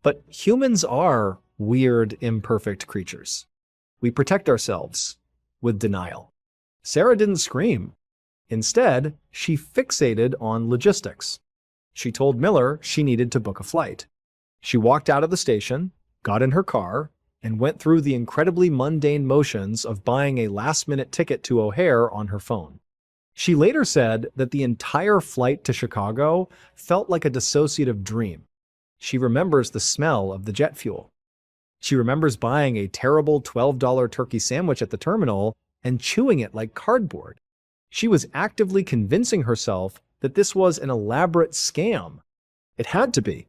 But humans are weird, imperfect creatures. We protect ourselves with denial. Sarah didn't scream. Instead, she fixated on logistics. She told Miller she needed to book a flight. She walked out of the station, got in her car, and went through the incredibly mundane motions of buying a last-minute ticket to O'Hare on her phone. She later said that the entire flight to Chicago felt like a dissociative dream. She remembers the smell of the jet fuel. She remembers buying a terrible $12 turkey sandwich at the terminal and chewing it like cardboard. She was actively convincing herself that this was an elaborate scam. It had to be.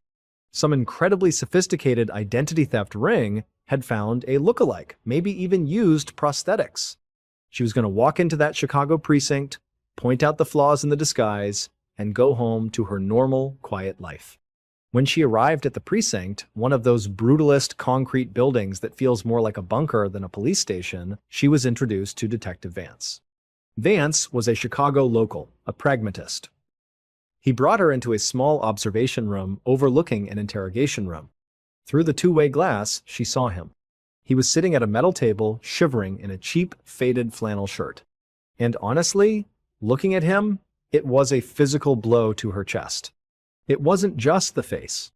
Some incredibly sophisticated identity theft ring had found a lookalike, maybe even used prosthetics. She was going to walk into that Chicago precinct, point out the flaws in the disguise, and go home to her normal, quiet life. When she arrived at the precinct, one of those brutalist concrete buildings that feels more like a bunker than a police station, she was introduced to Detective Vance. Vance was a Chicago local, a pragmatist. He brought her into a small observation room overlooking an interrogation room. Through the two-way glass, she saw him. He was sitting at a metal table, shivering in a cheap, faded flannel shirt. And honestly, looking at him, it was a physical blow to her chest. It wasn't just the face.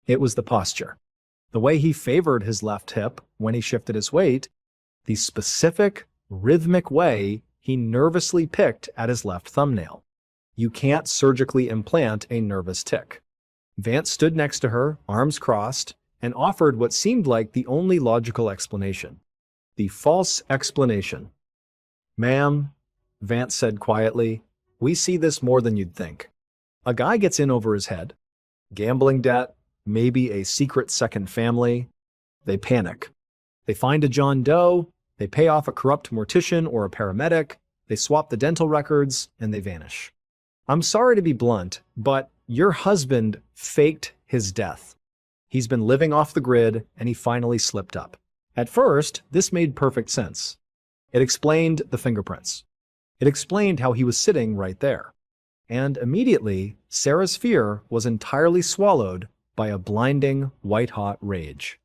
It was the posture. The way he favored his left hip when he shifted his weight, the specific, rhythmic way he nervously picked at his left thumbnail. You can't surgically implant a nervous tic. Vance stood next to her, arms crossed, and offered what seemed like the only logical explanation. The false explanation. "Ma'am," Vance said quietly, "we see this more than you'd think. A guy gets in over his head. Gambling debt, maybe a secret second family. They panic. They find a John Doe, they pay off a corrupt mortician or a paramedic, they swap the dental records, and they vanish. I'm sorry to be blunt, but your husband faked his death. He's been living off the grid, and he finally slipped up." At first, this made perfect sense. It explained the fingerprints. It explained how he was sitting right there. And immediately, Sarah's fear was entirely swallowed by a blinding, white-hot rage.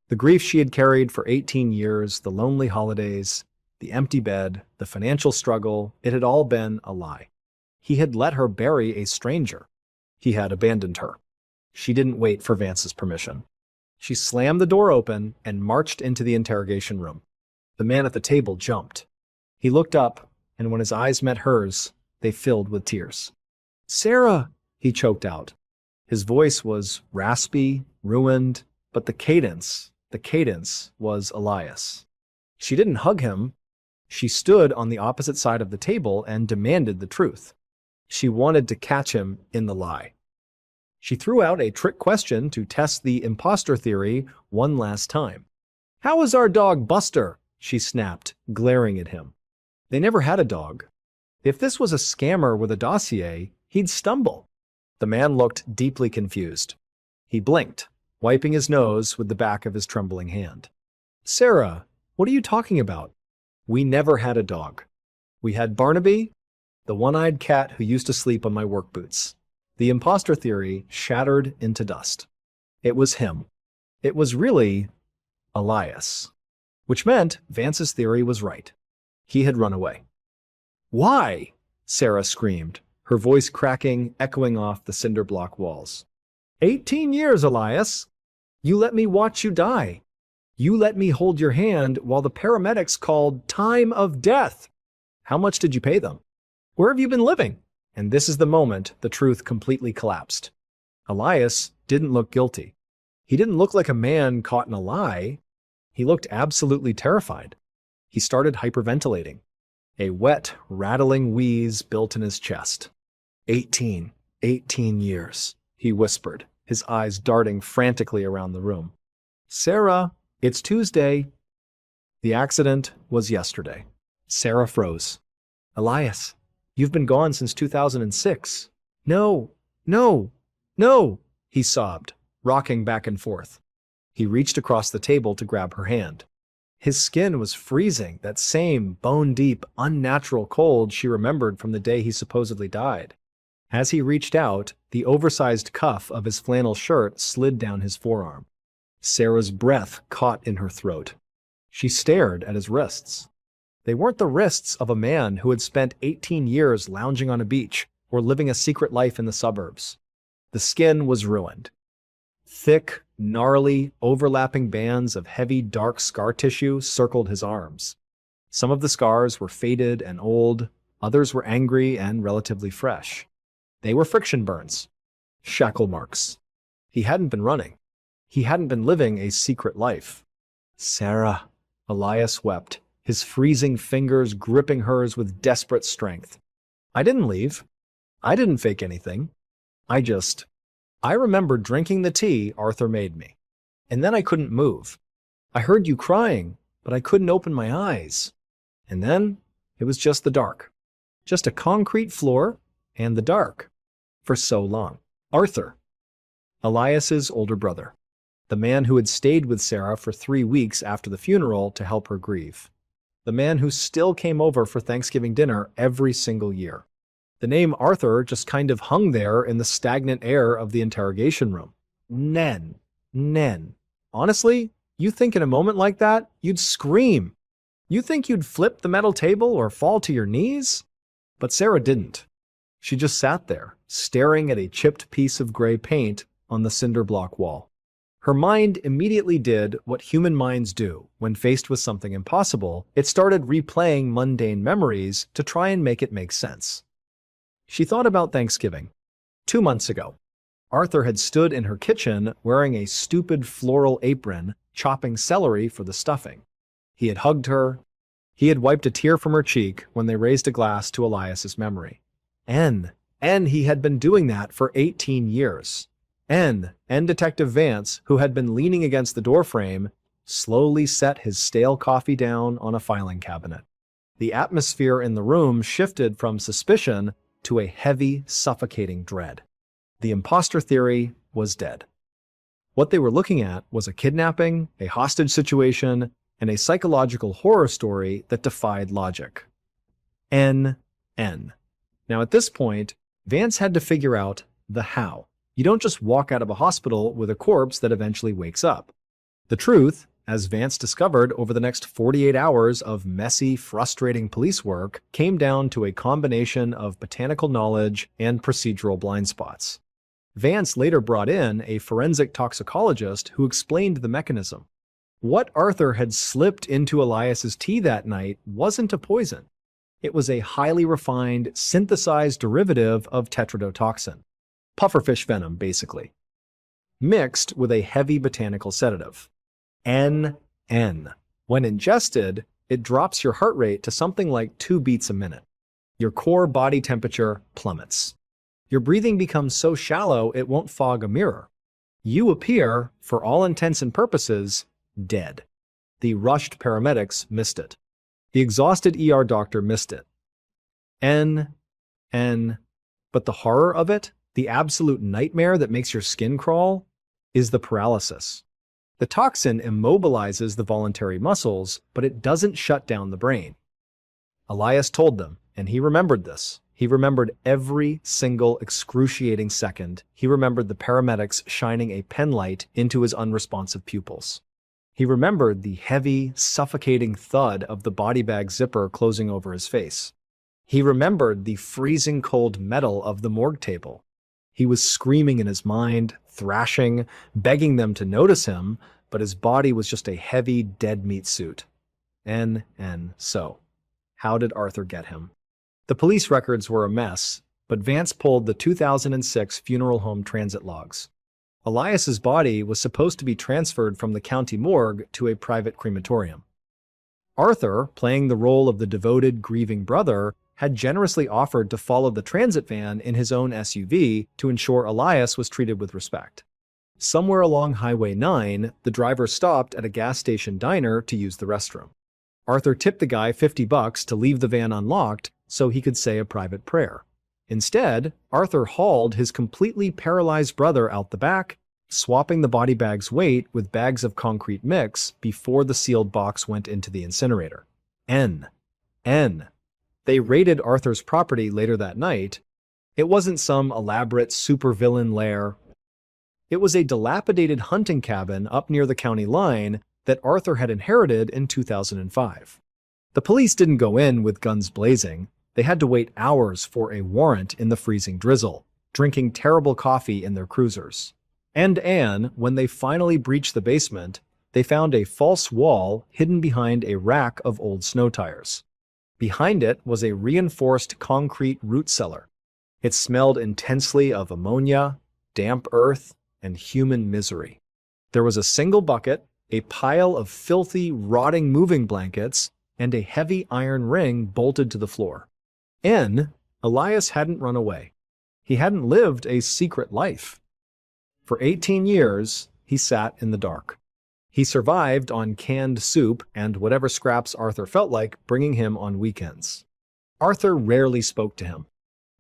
The grief she had carried for 18 years, the lonely holidays, the empty bed, the financial struggle, it had all been a lie. He had let her bury a stranger. He had abandoned her. She didn't wait for Vance's permission. She slammed the door open and marched into the interrogation room. The man at the table jumped. He looked up, and when his eyes met hers, they filled with tears. "Sarah," he choked out. His voice was raspy, ruined, but the cadence was Elias. She didn't hug him. She stood on the opposite side of the table and demanded the truth. She wanted to catch him in the lie. She threw out a trick question to test the imposter theory one last time. "How is our dog Buster?" she snapped, glaring at him. They never had a dog. If this was a scammer with a dossier, he'd stumble. The man looked deeply confused. He blinked, wiping his nose with the back of his trembling hand. "Sarah, what are you talking about? We never had a dog. We had Barnaby, the one-eyed cat who used to sleep on my work boots." The imposter theory shattered into dust. It was him. It was really Elias. Which meant Vance's theory was right. He had run away. "Why?" Sarah screamed, her voice cracking, echoing off the cinder block walls. 18 years, Elias. You let me watch you die. You let me hold your hand while the paramedics called time of death. How much did you pay them? Where have you been living?" And this is the moment the truth completely collapsed. Elias didn't look guilty. He didn't look like a man caught in a lie. He looked absolutely terrified. He started hyperventilating. A wet, rattling wheeze built in his chest. 18 years, he whispered, his eyes darting frantically around the room. "Sarah, it's Tuesday." The accident was yesterday. Sarah froze. "Elias, you've been gone since 2006. No, no, no," he sobbed, rocking back and forth. He reached across the table to grab her hand. His skin was freezing, that same bone-deep, unnatural cold she remembered from the day he supposedly died. As he reached out, the oversized cuff of his flannel shirt slid down his forearm. Sarah's breath caught in her throat. She stared at his wrists. They weren't the wrists of a man who had spent 18 years lounging on a beach or living a secret life in the suburbs. The skin was ruined. Thick, gnarly, overlapping bands of heavy, dark scar tissue circled his arms. Some of the scars were faded and old, others were angry and relatively fresh. They were friction burns, shackle marks. He hadn't been running. He hadn't been living a secret life. Sarah, Elias wept, his freezing fingers gripping hers with desperate strength. I didn't leave. I didn't fake anything. I remember drinking the tea Arthur made me. And then I couldn't move. I heard you crying, but I couldn't open my eyes. And then it was just the dark. Just a concrete floor and the dark. For so long. Arthur, Elias's older brother. The man who had stayed with Sarah for 3 weeks after the funeral to help her grieve. The man who still came over for Thanksgiving dinner every single year. The name Arthur just kind of hung there in the stagnant air of the interrogation room. Nen. Honestly, you think in a moment like that, you'd scream. You think you'd flip the metal table or fall to your knees? But Sarah didn't. She just sat there, staring at a chipped piece of gray paint on the cinder block wall. Her mind immediately did what human minds do when faced with something impossible. It started replaying mundane memories to try and make it make sense. She thought about Thanksgiving. 2 months ago, Arthur had stood in her kitchen wearing a stupid floral apron, chopping celery for the stuffing. He had hugged her. He had wiped a tear from her cheek when they raised a glass to Elias's memory. And he had been doing that for 18 years. And Detective Vance, who had been leaning against the doorframe, slowly set his stale coffee down on a filing cabinet. The atmosphere in the room shifted from suspicion to a heavy, suffocating dread. The imposter theory was dead. What they were looking at was a kidnapping, a hostage situation, and a psychological horror story that defied logic. N. Now at this point, Vance had to figure out the how. You don't just walk out of a hospital with a corpse that eventually wakes up. The truth, as Vance discovered over the next 48 hours of messy, frustrating police work, came down to a combination of botanical knowledge and procedural blind spots. Vance later brought in a forensic toxicologist who explained the mechanism. What Arthur had slipped into Elias's tea that night wasn't a poison. It was a highly refined, synthesized derivative of tetrodotoxin. Pufferfish venom, basically. Mixed with a heavy botanical sedative. N. When ingested, it drops your heart rate to something like 2 beats a minute. Your core body temperature plummets. Your breathing becomes so shallow it won't fog a mirror. You appear, for all intents and purposes, dead. The rushed paramedics missed it. The exhausted ER doctor missed it. But the horror of it, the absolute nightmare that makes your skin crawl, is the paralysis. The toxin immobilizes the voluntary muscles, but it doesn't shut down the brain. Elias told them, and he remembered this. He remembered every single excruciating second. He remembered the paramedics shining a penlight into his unresponsive pupils. He remembered the heavy, suffocating thud of the body bag zipper closing over his face. He remembered the freezing cold metal of the morgue table. He was screaming in his mind, thrashing, begging them to notice him, but his body was just a heavy, dead meat suit. So, how did Arthur get him? The police records were a mess, but Vance pulled the 2006 funeral home transit logs. Elias's body was supposed to be transferred from the county morgue to a private crematorium. Arthur, playing the role of the devoted, grieving brother, had generously offered to follow the transit van in his own SUV to ensure Elias was treated with respect. Somewhere along Highway 9, the driver stopped at a gas station diner to use the restroom. Arthur tipped the guy $50 to leave the van unlocked so he could say a private prayer. Instead, Arthur hauled his completely paralyzed brother out the back, swapping the body bag's weight with bags of concrete mix before the sealed box went into the incinerator. N. They raided Arthur's property later that night. It wasn't some elaborate supervillain lair. It was a dilapidated hunting cabin up near the county line that Arthur had inherited in 2005. The police didn't go in with guns blazing. They had to wait hours for a warrant in the freezing drizzle, drinking terrible coffee in their cruisers. And when they finally breached the basement, they found a false wall hidden behind a rack of old snow tires. Behind it was a reinforced concrete root cellar. It smelled intensely of ammonia, damp earth, and human misery. There was a single bucket, a pile of filthy, rotting moving blankets, and a heavy iron ring bolted to the floor. Elias hadn't run away. He hadn't lived a secret life. For 18 years, he sat in the dark. He survived on canned soup and whatever scraps Arthur felt like bringing him on weekends. Arthur rarely spoke to him.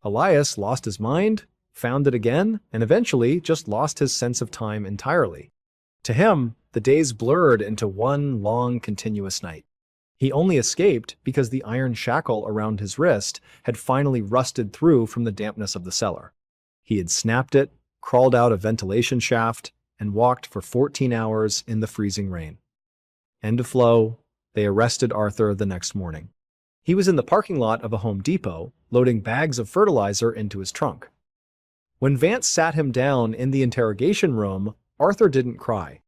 Elias lost his mind, found it again, and eventually just lost his sense of time entirely. To him, the days blurred into one long, continuous night. He only escaped because the iron shackle around his wrist had finally rusted through from the dampness of the cellar. He had snapped it, crawled out a ventilation shaft, and walked for 14 hours in the freezing rain. End of flow. They arrested Arthur the next morning. He was in the parking lot of a Home Depot, loading bags of fertilizer into his trunk. When Vance sat him down in the interrogation room, Arthur didn't cry.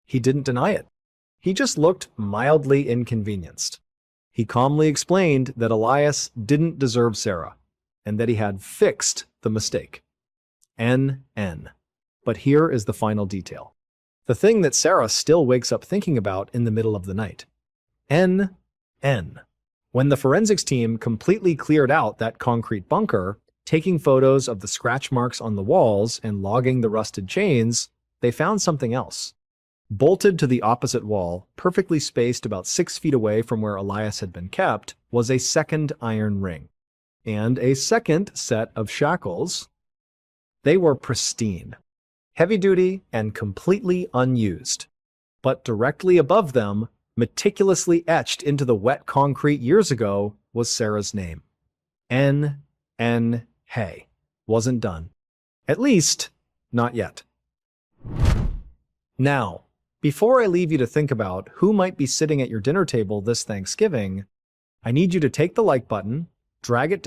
He didn't deny it. He just looked mildly inconvenienced. He calmly explained that Elias didn't deserve Sarah, and that he had fixed the mistake. But here is the final detail. The thing that Sarah still wakes up thinking about in the middle of the night. When the forensics team completely cleared out that concrete bunker, taking photos of the scratch marks on the walls and logging the rusted chains, they found something else. Bolted to the opposite wall, perfectly spaced about 6 feet away from where Elias had been kept, was a second iron ring. And a second set of shackles. They were pristine, heavy-duty, and completely unused. But directly above them, meticulously etched into the wet concrete years ago, was Sarah's name. Hey. Wasn't done. At least, not yet. Now, before I leave you to think about who might be sitting at your dinner table this Thanksgiving, I need you to take the like button, drag it down